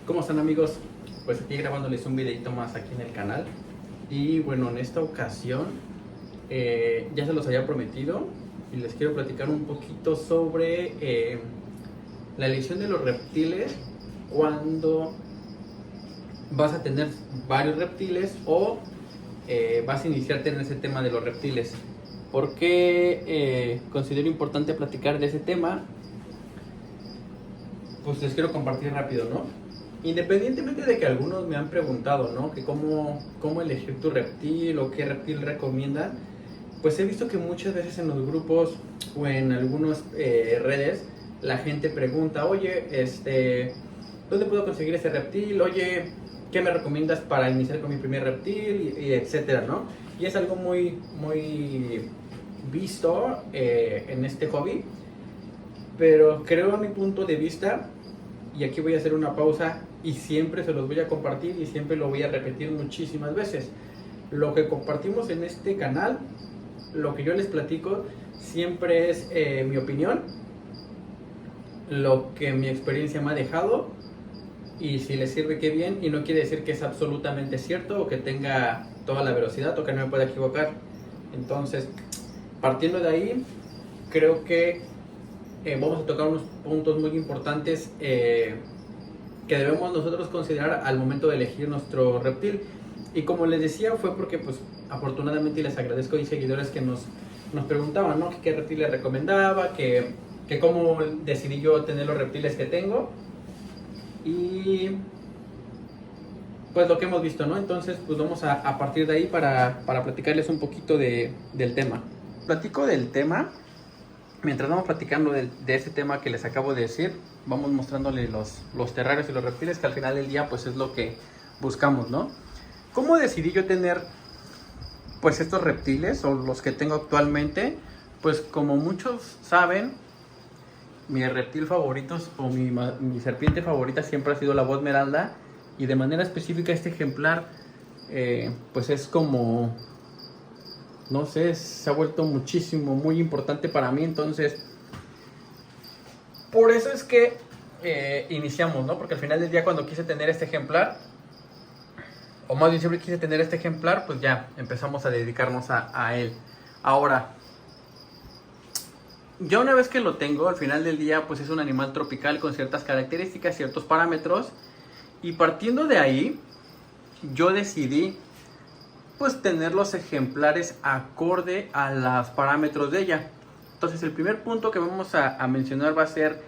¿Cómo están, amigos? Pues aquí grabándoles un videito más aquí en el canal. Y bueno, en esta ocasión ya se los había prometido y les quiero platicar un poquito sobre la elección de los reptiles cuando vas a tener varios reptiles o vas a iniciarte en ese tema de los reptiles. ¿Por qué considero importante platicar de ese tema? Pues les quiero compartir rápido, ¿no? Independientemente de que algunos me han preguntado, ¿no? Que cómo elegir tu reptil o qué reptil recomiendan, pues he visto que muchas veces en los grupos o en algunas redes la gente pregunta, oye, ¿dónde puedo conseguir ese reptil? Oye, ¿qué me recomiendas para iniciar con mi primer reptil? Y etcétera, ¿no? Y es algo muy visto en este hobby, pero creo a mi punto de vista, y aquí voy a hacer una pausa y siempre se los voy a compartir y siempre lo voy a repetir muchísimas veces. Lo que compartimos en este canal, lo que yo les platico, siempre es mi opinión, lo que mi experiencia me ha dejado, y si les sirve, qué bien, y no quiere decir que es absolutamente cierto o que tenga toda la velocidad o que no me pueda equivocar. Entonces, partiendo de ahí, creo que vamos a tocar unos puntos muy importantes que debemos nosotros considerar al momento de elegir nuestro reptil. Y como les decía, fue porque pues afortunadamente les agradezco a seguidores que nos preguntaban, ¿no? ¿Qué reptil les recomendaba? Que cómo decidí yo tener los reptiles que tengo. Y pues lo que hemos visto, ¿no? Entonces pues vamos a partir de ahí para platicarles un poquito del tema. Platico del tema. Mientras vamos platicando de ese tema que les acabo de decir, vamos mostrándole los terrarios y los reptiles, que al final del día pues es lo que buscamos, ¿no? ¿Cómo decidí yo tener pues estos reptiles o los que tengo actualmente? Pues como muchos saben, mi reptil favorito o mi serpiente favorita siempre ha sido la voz esmeralda, y de manera específica este ejemplar pues es como, no sé, se ha vuelto muchísimo, muy importante para mí. Entonces, por eso es que iniciamos, ¿no? Porque al final del día, cuando quise tener este ejemplar, o más bien siempre quise tener este ejemplar, pues ya empezamos a dedicarnos a él. Ahora, ya una vez que lo tengo, al final del día, pues es un animal tropical con ciertas características, ciertos parámetros, y partiendo de ahí, yo decidí pues tener los ejemplares acorde a los parámetros de ella. Entonces el primer punto que vamos a mencionar va a ser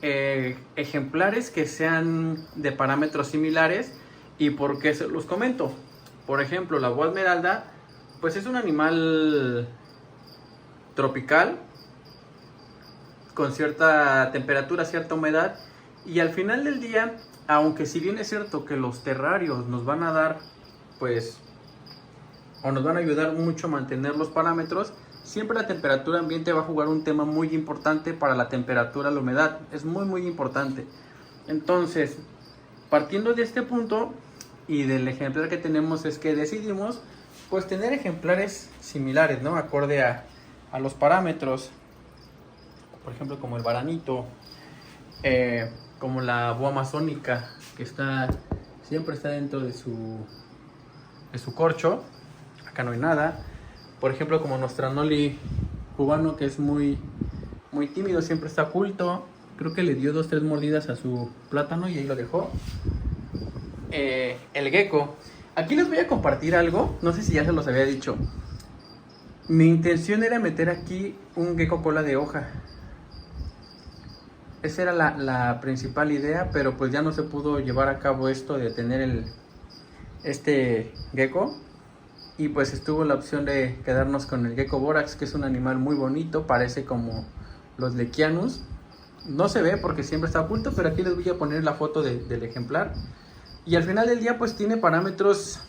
ejemplares que sean de parámetros similares. ¿Y por qué se los comento? Por ejemplo, la boa esmeralda pues es un animal tropical con cierta temperatura, cierta humedad, y al final del día, aunque si bien es cierto que los terrarios nos van a dar pues o nos van a ayudar mucho a mantener los parámetros, siempre la temperatura ambiente va a jugar un tema muy importante para la temperatura, la humedad, es muy importante. Entonces, partiendo de este punto y del ejemplar que tenemos, es que decidimos pues tener ejemplares similares, ¿no? Acorde a los parámetros, por ejemplo como el varanito, como la boa amazónica, que siempre está dentro de su corcho. Acá no hay nada. Por ejemplo, como nuestro noli cubano, que es muy tímido, siempre está oculto. Creo que le dio 2-3 mordidas a su plátano y ahí lo dejó. El gecko. Aquí les voy a compartir algo, no sé si ya se los había dicho. Mi intención era meter aquí un gecko cola de hoja. Esa era la principal idea, pero pues ya no se pudo llevar a cabo esto de tener este gecko. Y pues estuvo la opción de quedarnos con el gecko borax, que es un animal muy bonito, parece como los lequianus. No se ve porque siempre está oculto, pero aquí les voy a poner la foto del ejemplar. Y al final del día pues tiene parámetros,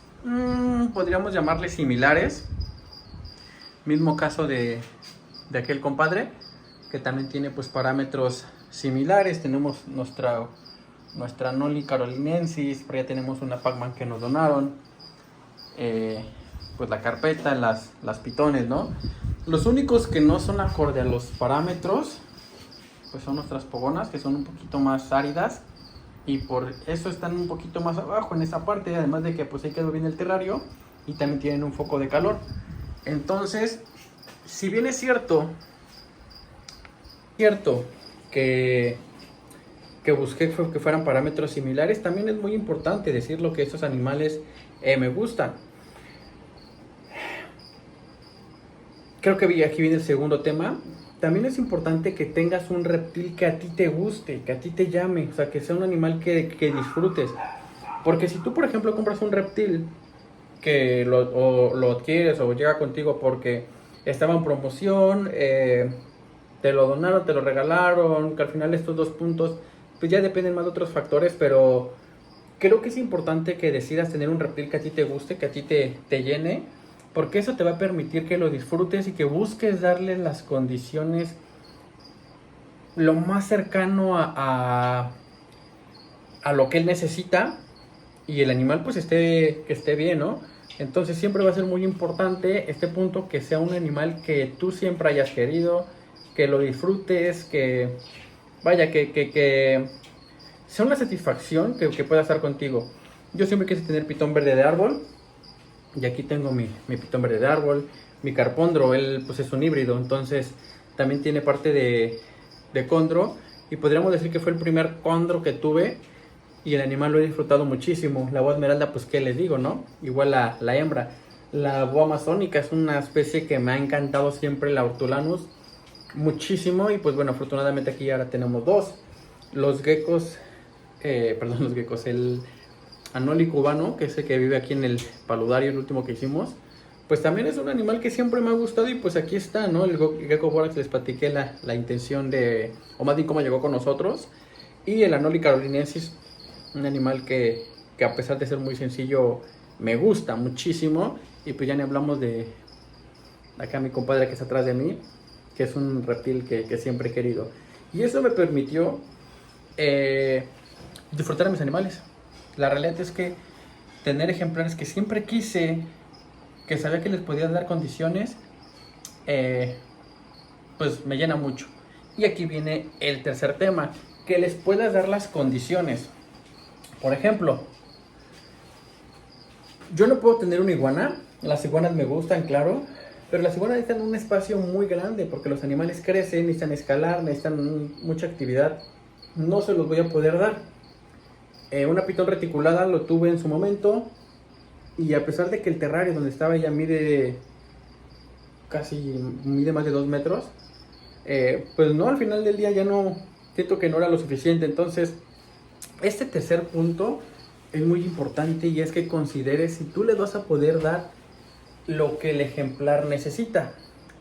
podríamos llamarle similares. Mismo caso de aquel compadre, que también tiene pues parámetros similares. Tenemos nuestra Noli carolinensis, por allá tenemos una Pac-Man que nos donaron. Pues la carpeta, las pitones, ¿no? Los únicos que no son acorde a los parámetros pues son nuestras pogonas, que son un poquito más áridas. y por eso están un poquito más abajo en esa parte, además de que pues ahí quedó bien el terrario y también tienen un foco de calor. Entonces, si bien es cierto que, que busqué que fueran parámetros similares, también es muy importante decirlo que estos animales me gustan. Creo que aquí viene el segundo tema. También es importante que tengas un reptil que a ti te guste, que a ti te llame, o sea, que sea un animal que disfrutes. Porque si tú, por ejemplo, compras un reptil que lo adquieres o llega contigo porque estaba en promoción, te lo donaron, te lo regalaron, que al final estos 2 puntos, pues ya dependen más de otros factores, pero creo que es importante que decidas tener un reptil que a ti te guste, que a ti te llene, porque eso te va a permitir que lo disfrutes y que busques darle las condiciones lo más cercano a lo que él necesita y el animal pues que esté bien, ¿no? Entonces siempre va a ser muy importante este punto, que sea un animal que tú siempre hayas querido, que lo disfrutes, que vaya, que sea una satisfacción que pueda estar contigo. Yo siempre quise tener pitón verde de árbol, y aquí tengo mi pitón verde de árbol, mi carpondro, él pues es un híbrido, entonces también tiene parte de condro, y podríamos decir que fue el primer condro que tuve, y el animal lo he disfrutado muchísimo. La boa esmeralda, pues qué les digo, ¿no? Igual la hembra. La boa amazónica es una especie que me ha encantado siempre, la Hortulanus, muchísimo, y pues bueno, afortunadamente aquí ahora tenemos 2. Los geckos, los geckos, el Anoli cubano, que es el que vive aquí en el paludario, el último que hicimos, pues también es un animal que siempre me ha gustado, y pues aquí está, ¿no? El gecko borax, les platiqué la intención de, o más bien cómo llegó con nosotros, y el Anoli carolinensis, un animal que a pesar de ser muy sencillo, me gusta muchísimo, y pues ya ni hablamos de acá mi compadre que está atrás de mí, que es un reptil que siempre he querido, y eso me permitió disfrutar a mis animales. La realidad es que tener ejemplares que siempre quise, que sabía que les podía dar condiciones, pues me llena mucho. Y aquí viene el tercer tema, que les puedas dar las condiciones. Por ejemplo, yo no puedo tener una iguana, las iguanas me gustan, claro, pero las iguanas necesitan un espacio muy grande porque los animales crecen, necesitan escalar, necesitan mucha actividad. No se los voy a poder dar. Una pitón reticulada lo tuve en su momento, y a pesar de que el terrario donde estaba ella mide más de 2 metros, pues no, al final del día ya no, siento que no era lo suficiente. Entonces este tercer punto es muy importante, y es que consideres si tú le vas a poder dar lo que el ejemplar necesita.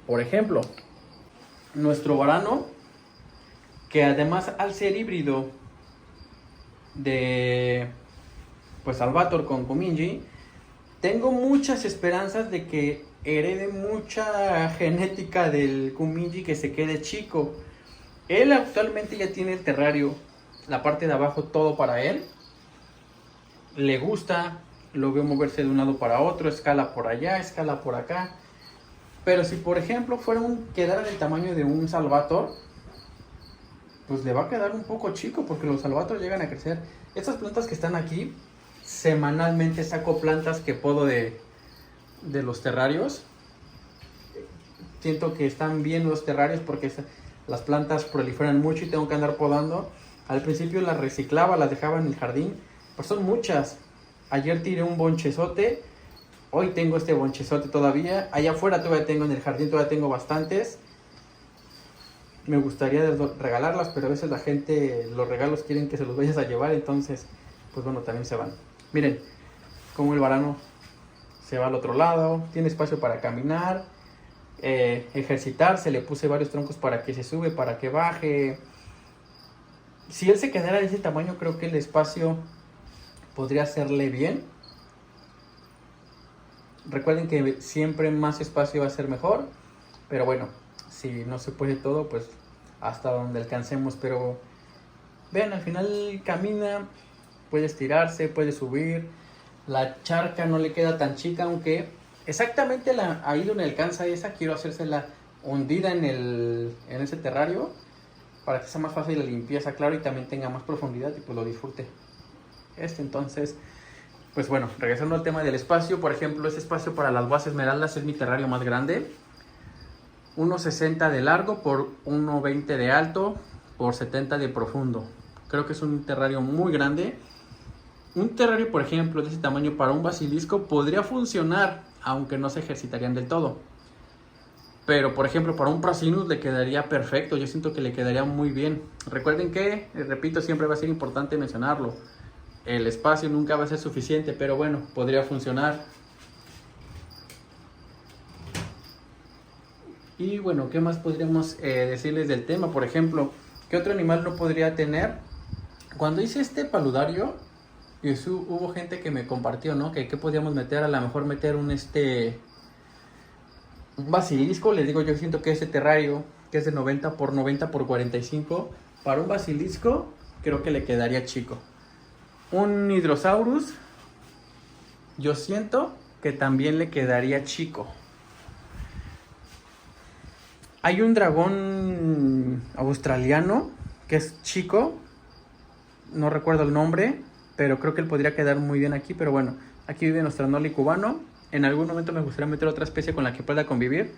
Por ejemplo, nuestro varano, que además al ser híbrido de pues Salvatore con Kuminji, tengo muchas esperanzas de que herede mucha genética del Kuminji, que se quede chico. Él actualmente ya tiene el terrario, la parte de abajo, todo para él. Le gusta, lo veo moverse de un lado para otro, escala por allá, escala por acá. Pero si por ejemplo quedara del tamaño de un Salvatore, pues le va a quedar un poco chico, porque los Salvatore llegan a crecer. Estas plantas que están aquí, semanalmente saco plantas que podo de los terrarios. Siento que están bien los terrarios porque las plantas proliferan mucho y tengo que andar podando. Al principio las reciclaba, las dejaba en el jardín, pues son muchas. Ayer tiré un bonchezote, hoy tengo este bonchezote todavía. Allá afuera todavía tengo, en el jardín todavía tengo bastantes. Me gustaría regalarlas, pero a veces la gente, los regalos quieren que se los vayas a llevar, entonces pues bueno, también se van. Miren cómo el varano se va al otro lado, tiene espacio para caminar, ejercitarse. Le puse varios troncos para que se sube, para que baje. Si él se quedara de ese tamaño, creo que el espacio podría hacerle bien. Recuerden que siempre más espacio va a ser mejor, pero bueno, si no se puede todo, pues hasta donde alcancemos. Pero vean, al final camina, puede estirarse, puede subir. La charca no le queda tan chica, aunque exactamente ahí donde alcanza esa, quiero hacérsela hundida en ese terrario, para que sea más fácil la limpieza, claro, y también tenga más profundidad y pues lo disfrute. Entonces, pues bueno, regresando al tema del espacio, por ejemplo, este espacio para las boas esmeraldas es mi terrario más grande. 1.60 de largo por 1.20 de alto por 70 de profundo. Creo que es un terrario muy grande. Un terrario, por ejemplo, de ese tamaño para un basilisco podría funcionar, aunque no se ejercitarían del todo. Pero, por ejemplo, para un Prasinus le quedaría perfecto. Yo siento que le quedaría muy bien. Recuerden que, repito, siempre va a ser importante mencionarlo. El espacio nunca va a ser suficiente, pero bueno, podría funcionar. Y bueno, ¿qué más podríamos decirles del tema? Por ejemplo, ¿qué otro animal no podría tener? Cuando hice este paludario, hubo gente que me compartió, ¿no? Que qué podíamos meter, a lo mejor meter un basilisco. Les digo, yo siento que ese terrario, que es de 90 por 90 por 45, para un basilisco, creo que le quedaría chico. Un Hydrosaurus, yo siento que también le quedaría chico. Hay un dragón australiano que es chico, no recuerdo el nombre, pero creo que él podría quedar muy bien aquí. Pero bueno, aquí vive nuestro Noli cubano. En algún momento me gustaría meter otra especie con la que pueda convivir,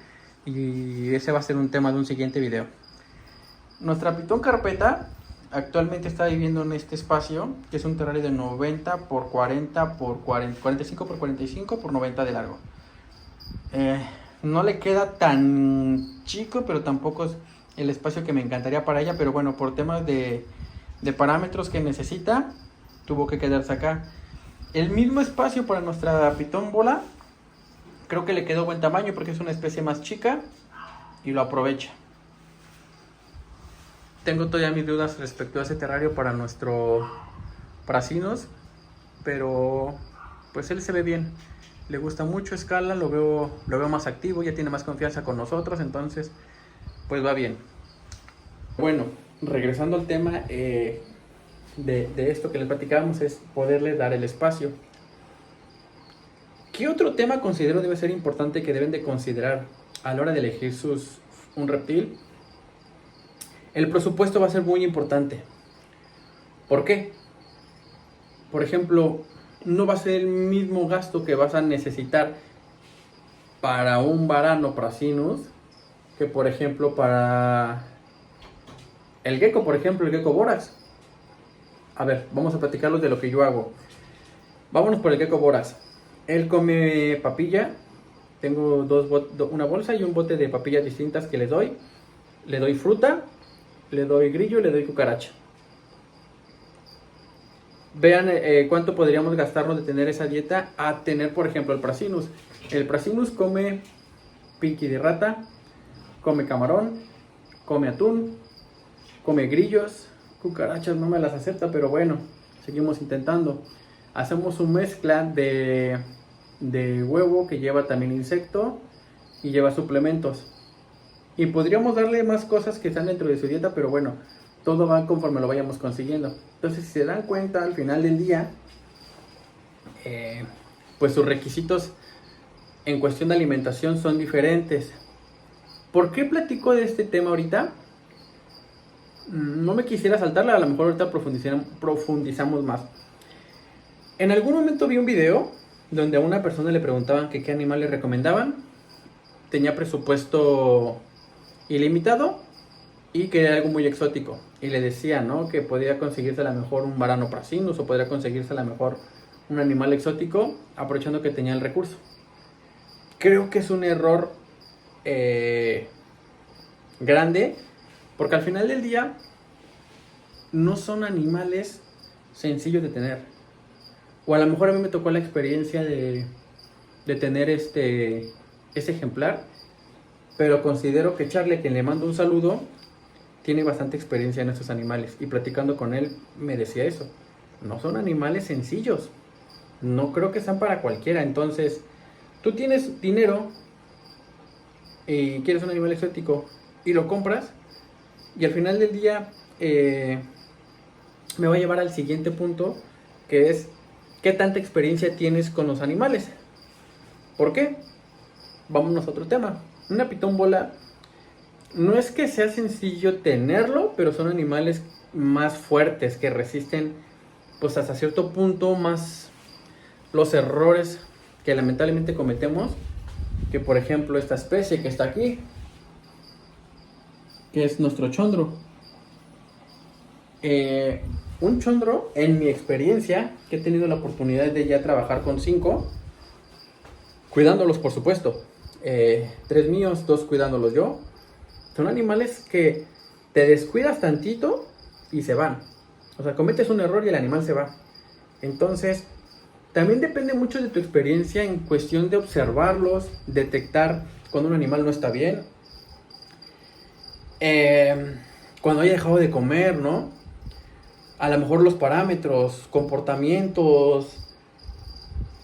y ese va a ser un tema de un siguiente video. Nuestra pitón carpeta actualmente está viviendo en este espacio, que es un terrario de 90 por 40 por 40, 45 por 45 por 90 de largo. No le queda tan chico, pero tampoco es el espacio que me encantaría para ella. Pero bueno, por temas de parámetros que necesita, tuvo que quedarse acá. El mismo espacio para nuestra pitón bola, creo que le quedó buen tamaño porque es una especie más chica y lo aprovecha. Tengo todavía mis dudas respecto a ese terrario para nuestro Prasinus, pero pues él se ve bien. Le gusta mucho, escala, lo veo más activo, ya tiene más confianza con nosotros, entonces pues va bien. Bueno, regresando al tema de esto que les platicábamos, es poderle dar el espacio. ¿Qué otro tema considero debe ser importante que deben de considerar a la hora de elegir un reptil? El presupuesto va a ser muy importante. ¿Por qué? Por ejemplo, no va a ser el mismo gasto que vas a necesitar para un varano Prasinus que, por ejemplo, para el gecko, por ejemplo, el gecko borax. A ver, vamos a platicarlos de lo que yo hago. Vámonos por el gecko borax. Él come papilla. Tengo una bolsa y un bote de papillas distintas que le doy. Le doy fruta, le doy grillo y le doy cucaracha. Vean cuánto podríamos gastarnos de tener esa dieta a tener, por ejemplo, el Prasinus. El Prasinus come piqui de rata, come camarón, come atún, come grillos, cucarachas no me las acepta, pero bueno, seguimos intentando. Hacemos una mezcla de huevo que lleva también insecto y lleva suplementos. Y podríamos darle más cosas que están dentro de su dieta, pero bueno, todo va conforme lo vayamos consiguiendo. Entonces, si se dan cuenta, al final del día, pues sus requisitos en cuestión de alimentación son diferentes. ¿Por qué platico de este tema ahorita? No me quisiera saltarla, a lo mejor ahorita profundizamos más. En algún momento vi un video donde a una persona le preguntaban que qué animal le recomendaban. Tenía presupuesto ilimitado y quería algo muy exótico. Y le decía, ¿no?, que podría conseguirse a lo mejor un varano Prasinus o podría conseguirse a lo mejor un animal exótico aprovechando que tenía el recurso. Creo que es un error grande, porque al final del día no son animales sencillos de tener. O a lo mejor a mí me tocó la experiencia de tener ese ejemplar, pero considero que Charlie, a quien le mando un saludo, tiene bastante experiencia en estos animales, y platicando con él me decía eso. No son animales sencillos, no creo que sean para cualquiera. Entonces, tú tienes dinero y quieres un animal exótico y lo compras, y al final del día me va a llevar al siguiente punto, que es qué tanta experiencia tienes con los animales. ¿Por qué? Vámonos a otro tema. Una pitón bola no es que sea sencillo tenerlo, pero son animales más fuertes que resisten pues hasta cierto punto más los errores que lamentablemente cometemos, que por ejemplo esta especie que está aquí, que es nuestro chondro. Un chondro, en mi experiencia, que he tenido la oportunidad de ya trabajar con 5, cuidándolos por supuesto, 3 míos, 2 cuidándolos yo, son animales que te descuidas tantito y se van. O sea, cometes un error y el animal se va. Entonces, también depende mucho de tu experiencia en cuestión de observarlos, detectar cuando un animal no está bien, cuando haya dejado de comer, ¿no? A lo mejor los parámetros, comportamientos,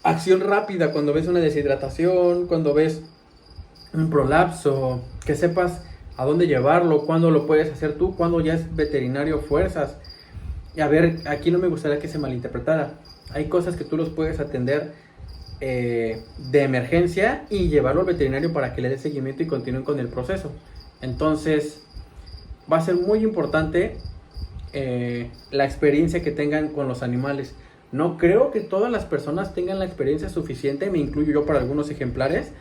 acción rápida cuando ves una deshidratación, cuando ves un prolapso, que sepas a dónde llevarlo, cuándo lo puedes hacer tú, cuándo ya es veterinario fuerzas. Y a ver, aquí no me gustaría que se malinterpretara. Hay cosas que tú los puedes atender de emergencia y llevarlo al veterinario para que le dé seguimiento y continúen con el proceso. Entonces, va a ser muy importante la experiencia que tengan con los animales. No creo que todas las personas tengan la experiencia suficiente, me incluyo yo para algunos ejemplares,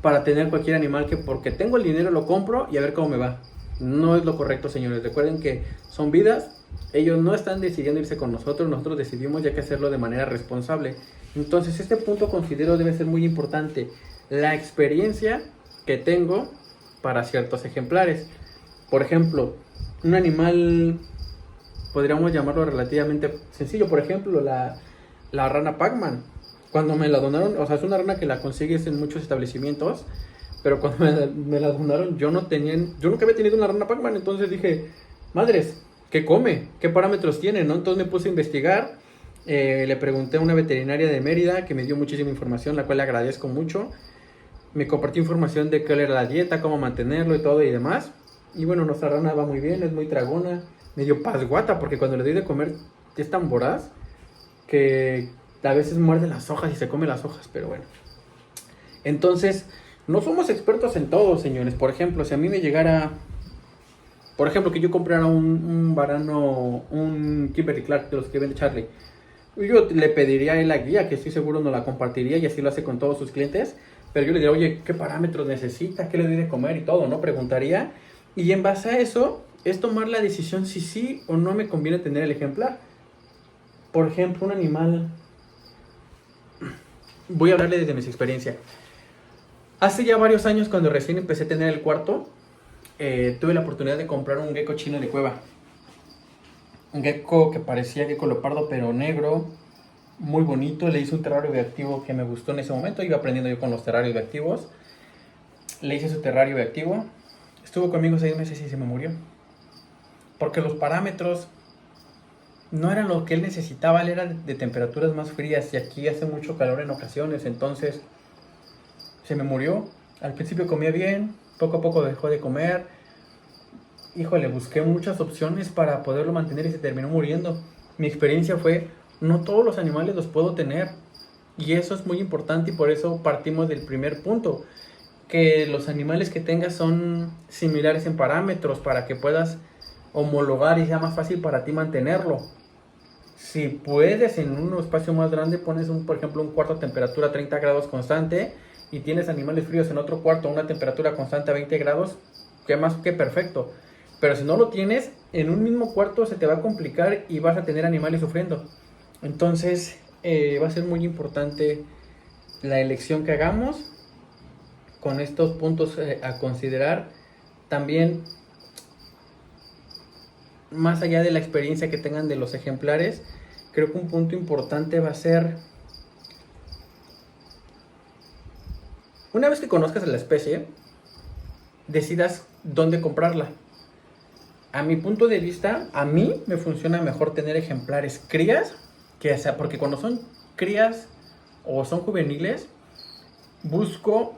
para tener cualquier animal que porque tengo el dinero lo compro y a ver cómo me va. No es lo correcto, señores. Recuerden que son vidas. Ellos no están decidiendo irse con nosotros. Nosotros decidimos ya que hacerlo de manera responsable. Entonces este punto considero debe ser muy importante. La experiencia que tengo para ciertos ejemplares. Por ejemplo, un animal, podríamos llamarlo relativamente sencillo. Por ejemplo, la rana Pac-Man. Cuando me la donaron, o sea, es una rana que la consigues en muchos establecimientos, pero cuando me la donaron, yo nunca había tenido una rana Pac-Man, entonces dije, madres, ¿qué come? ¿Qué parámetros tiene? ¿No? Entonces me puse a investigar, le pregunté a una veterinaria de Mérida que me dio muchísima información, la cual le agradezco mucho. Me compartió información de qué era la dieta, cómo mantenerlo y todo y demás. Y bueno, nuestra rana va muy bien, es muy tragona, medio pasguata, porque cuando le doy de comer es tan voraz que a veces muerde las hojas y se come las hojas, pero bueno. Entonces, no somos expertos en todo, señores. Por ejemplo, si a mí me llegara, por ejemplo, que yo comprara un varano, un Kimberly Clark de los que vende Charlie, yo le pediría a él la guía, que estoy seguro nos la compartiría y así lo hace con todos sus clientes. Pero yo le diría, oye, ¿qué parámetros necesita? ¿Qué le doy de comer y todo? ¿No? Preguntaría. Y en base a eso, es tomar la decisión si sí o no me conviene tener el ejemplar. Por ejemplo, un animal. Voy a hablarle desde mi experiencia. Hace ya varios años, cuando recién empecé a tener el cuarto, tuve la oportunidad de comprar un gecko chino de cueva. Un gecko que parecía gecko leopardo, pero negro, muy bonito. Le hice un terrario bioactivo que me gustó en ese momento. Iba aprendiendo yo con los terrarios bioactivos. Le hice su terrario bioactivo. Estuvo conmigo 6 meses y se me murió. Porque los parámetros no eran lo que él necesitaba. Él era de temperaturas más frías y aquí hace mucho calor en ocasiones. Entonces se me murió. Al principio comía bien, poco a poco dejó de comer. Híjole, busqué muchas opciones para poderlo mantener y se terminó muriendo. Mi experiencia fue, no todos los animales los puedo tener. Y eso es muy importante y por eso partimos del primer punto. Que los animales que tengas son similares en parámetros para que puedas homologar y sea más fácil para ti mantenerlo. Si puedes en un espacio más grande pones por ejemplo un cuarto a temperatura 30 grados constante y tienes animales fríos en otro cuarto a una temperatura constante a 20 grados, que más que perfecto. Pero si no lo tienes, en un mismo cuarto se te va a complicar y vas a tener animales sufriendo. Entonces va a ser muy importante la elección que hagamos con estos puntos a considerar. También, más allá de la experiencia que tengan de los ejemplares, creo que un punto importante va a ser, una vez que conozcas a la especie, decidas dónde comprarla. A mi punto de vista, a mí me funciona mejor tener ejemplares crías, porque cuando son crías o son juveniles, busco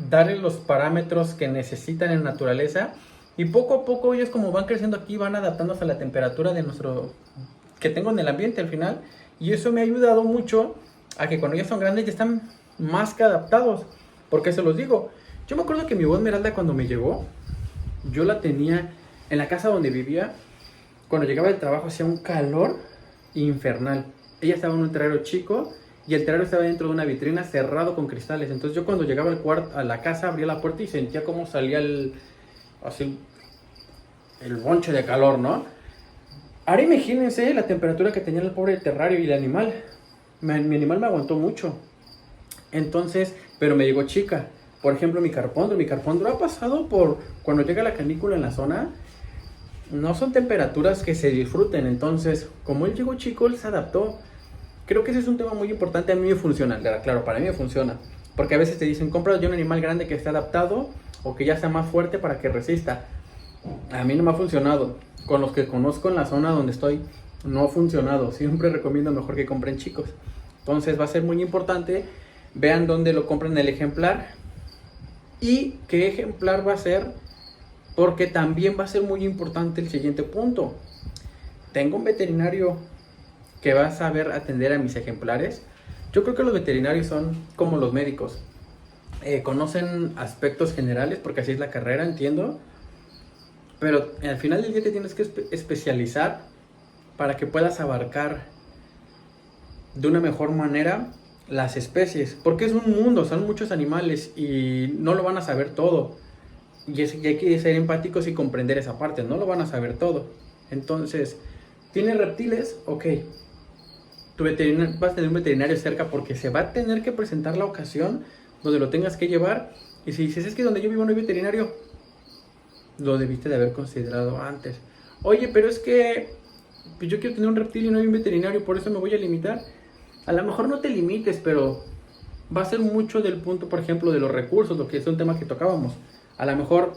darle los parámetros que necesitan en naturaleza y poco a poco ellos, como van creciendo aquí, van adaptándose a la temperatura de que tengo en el ambiente al final, y eso me ha ayudado mucho a que cuando ya son grandes ya están más que adaptados. Porque se los digo, yo me acuerdo que mi voz Esmeralda, cuando me llegó, yo la tenía en la casa donde vivía. Cuando llegaba del trabajo hacía un calor infernal. Ella estaba en un terrero chico y el terrero estaba dentro de una vitrina cerrado con cristales. Entonces yo cuando llegaba a la casa abría la puerta y sentía cómo salía así, el bonche de calor, ¿no? Ahora imagínense la temperatura que tenía el pobre terrario y el animal. Mi animal me aguantó mucho. Entonces, pero me llegó chica. Por ejemplo, mi carpóndro ha pasado por, cuando llega la canícula en la zona, no son temperaturas que se disfruten. Entonces, como él llegó chico, él se adaptó. Creo que ese es un tema muy importante. A mí me funciona, claro, para mí me funciona. Porque a veces te dicen, compra ya un animal grande que esté adaptado o que ya sea más fuerte para que resista. A mí no me ha funcionado. Con los que conozco en la zona donde estoy, no ha funcionado. Siempre recomiendo mejor que compren chicos. Entonces va a ser muy importante. Vean dónde lo compren el ejemplar y qué ejemplar va a ser, porque también va a ser muy importante el siguiente punto. Tengo un veterinario que va a saber atender a mis ejemplares. Yo creo que los veterinarios son como los médicos. Conocen aspectos generales porque así es la carrera, entiendo. Pero al final del día te tienes que especializar para que puedas abarcar de una mejor manera las especies. Porque es un mundo, son muchos animales y no lo van a saber todo. Y hay que ser empáticos y comprender esa parte, no lo van a saber todo. Entonces, ¿tienes reptiles? Ok. Vas a tener un veterinario cerca porque se va a tener que presentar la ocasión donde lo tengas que llevar. Y si dices, es que donde yo vivo no hay veterinario, lo debiste de haber considerado antes. Oye, pero es que pues yo quiero tener un reptil y no hay un veterinario, por eso me voy a limitar. A lo mejor no te limites, pero va a ser mucho del punto, por ejemplo, de los recursos, lo que es un tema que tocábamos. A lo mejor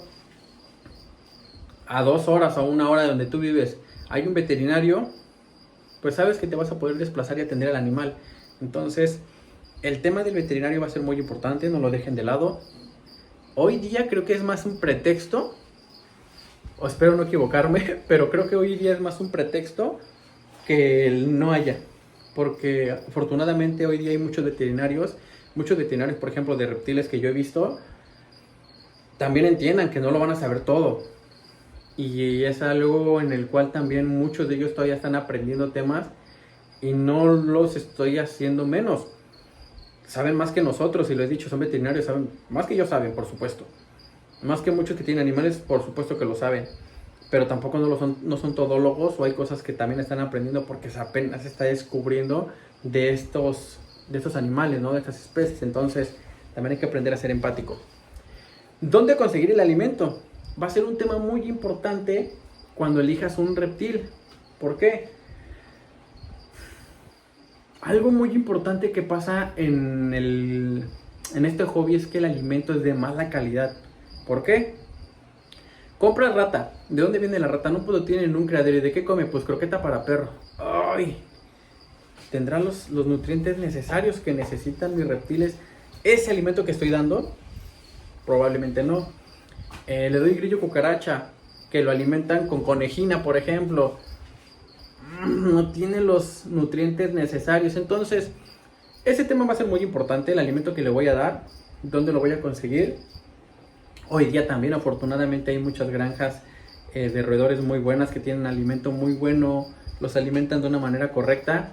a 2 horas o 1 hora de donde tú vives hay un veterinario, pues sabes que te vas a poder desplazar y atender al animal. Entonces, el tema del veterinario va a ser muy importante, no lo dejen de lado. Hoy día creo que es más un pretexto, o espero no equivocarme, pero creo que hoy día es más un pretexto que el no haya. Porque afortunadamente hoy día hay muchos veterinarios, por ejemplo, de reptiles que yo he visto, también entiendan que no lo van a saber todo. Y es algo en el cual también muchos de ellos todavía están aprendiendo temas y no los estoy haciendo menos. Saben más que nosotros, y lo he dicho, son veterinarios, saben más que ellos, saben, por supuesto. Más que muchos que tienen animales, por supuesto que lo saben. Pero tampoco no son todólogos, o hay cosas que también están aprendiendo porque apenas se está descubriendo de estos animales, ¿no? De estas especies. Entonces, también hay que aprender a ser empático. ¿Dónde conseguir el alimento? Va a ser un tema muy importante cuando elijas un reptil. ¿Por qué? Algo muy importante que pasa en este hobby es que el alimento es de mala calidad. ¿Por qué? Compra rata. ¿De dónde viene la rata? No, pues lo tienen en un criadero. ¿Y de qué come? Pues croqueta para perro. ¡Ay! ¿Tendrá los nutrientes necesarios que necesitan mis reptiles ese alimento que estoy dando? Probablemente no. Le doy grillo cucaracha, que lo alimentan con conejina, por ejemplo. No tiene los nutrientes necesarios. Entonces, ese tema va a ser muy importante. El alimento que le voy a dar, dónde lo voy a conseguir. Hoy día también, afortunadamente, hay muchas granjas de roedores muy buenas que tienen alimento muy bueno, los alimentan de una manera correcta,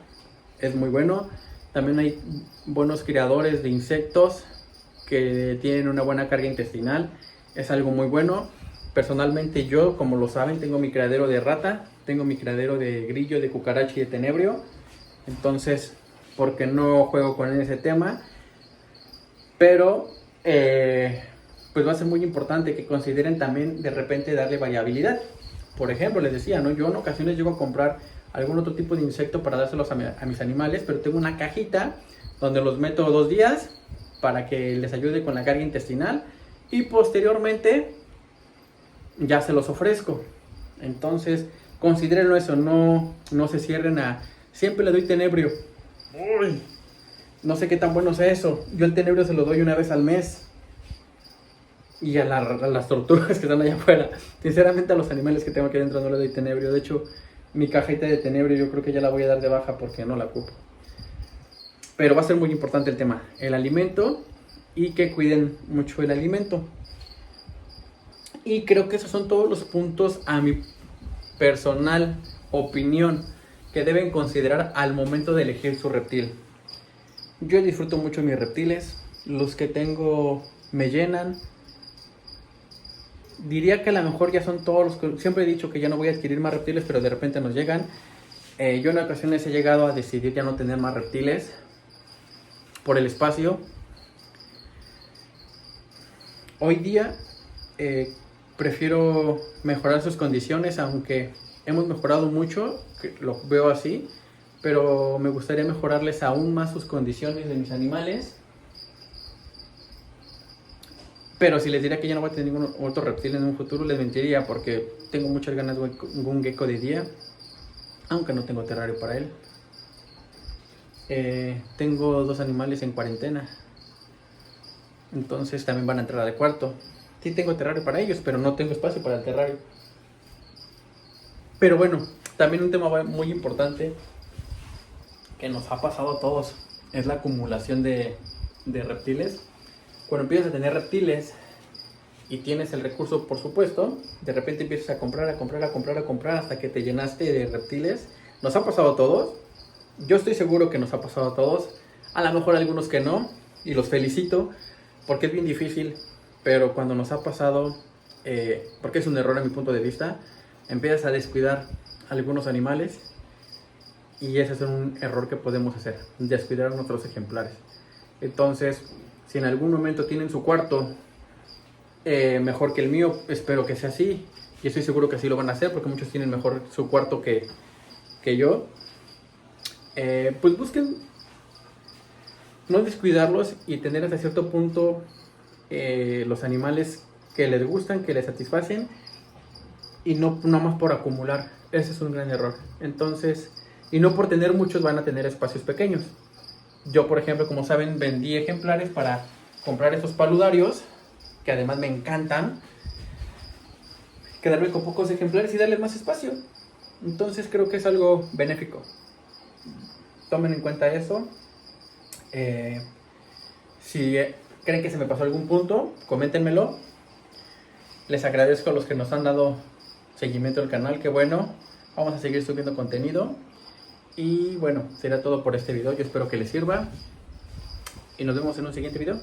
es muy bueno. También hay buenos criadores de insectos que tienen una buena carga intestinal, es algo muy bueno. Personalmente yo, como lo saben, tengo mi criadero de rata, tengo mi criadero de grillo, de cucaracha y de tenebrio. Entonces, porque no juego con ese tema, pero pues va a ser muy importante que consideren también de repente darle variabilidad. Por ejemplo, les decía, ¿no? Yo en ocasiones llego a comprar algún otro tipo de insecto para dárselos a mis animales, pero tengo una cajita donde los meto 2 días para que les ayude con la carga intestinal y posteriormente ya se los ofrezco. Entonces, considérenlo eso, no se cierren a siempre le doy tenebrio. Uy, no sé qué tan bueno sea eso. Yo el tenebrio se lo doy una vez al mes. Y a las tortugas que están allá afuera. Sinceramente a los animales que tengo aquí adentro no les doy tenebrio. De hecho, mi cajita de tenebrio yo creo que ya la voy a dar de baja porque no la ocupo. Pero va a ser muy importante el tema, el alimento, y que cuiden mucho el alimento. Y creo que esos son todos los puntos, a mi personal opinión, que deben considerar al momento de elegir su reptil. Yo disfruto mucho mis reptiles, los que tengo me llenan. Diría que a lo mejor ya son todos los que... Siempre he dicho que ya no voy a adquirir más reptiles, pero de repente nos llegan. Yo en ocasiones he llegado a decidir ya no tener más reptiles por el espacio. Hoy día prefiero mejorar sus condiciones, aunque hemos mejorado mucho, lo veo así, pero me gustaría mejorarles aún más sus condiciones de mis animales. Pero si les diría que ya no voy a tener ningún otro reptil en un futuro, les mentiría, porque tengo muchas ganas de un gecko de día, aunque no tengo terrario para él. Tengo 2 animales en cuarentena, entonces también van a entrar al cuarto. Sí tengo terrario para ellos, pero no tengo espacio para el terrario. Pero bueno, también un tema muy importante que nos ha pasado a todos es la acumulación de reptiles. Cuando empiezas a tener reptiles y tienes el recurso, por supuesto, de repente empiezas a comprar hasta que te llenaste de reptiles. Nos ha pasado a todos. Yo estoy seguro que nos ha pasado a todos. A lo mejor algunos que no, y los felicito, porque es bien difícil. Pero cuando nos ha pasado, porque es un error a mi punto de vista, empiezas a descuidar algunos animales. Y ese es un error que podemos hacer, descuidar a nuestros ejemplares. Entonces, si en algún momento tienen su cuarto mejor que el mío, espero que sea así. Y estoy seguro que así lo van a hacer, porque muchos tienen mejor su cuarto que yo. Pues busquen no descuidarlos y tener hasta cierto punto los animales que les gustan, que les satisfacen, y no más por acumular. Ese es un gran error. Entonces, y no por tener muchos van a tener espacios pequeños. Yo, por ejemplo, como saben, vendí ejemplares para comprar estos paludarios, que además me encantan, quedarme con pocos ejemplares y darles más espacio. Entonces creo que es algo benéfico. Tomen en cuenta eso. Si creen que se me pasó algún punto, coméntenmelo. Les agradezco a los que nos han dado seguimiento al canal, que bueno, vamos a seguir subiendo contenido. Y bueno, será todo por este video. Yo espero que les sirva y nos vemos en un siguiente video.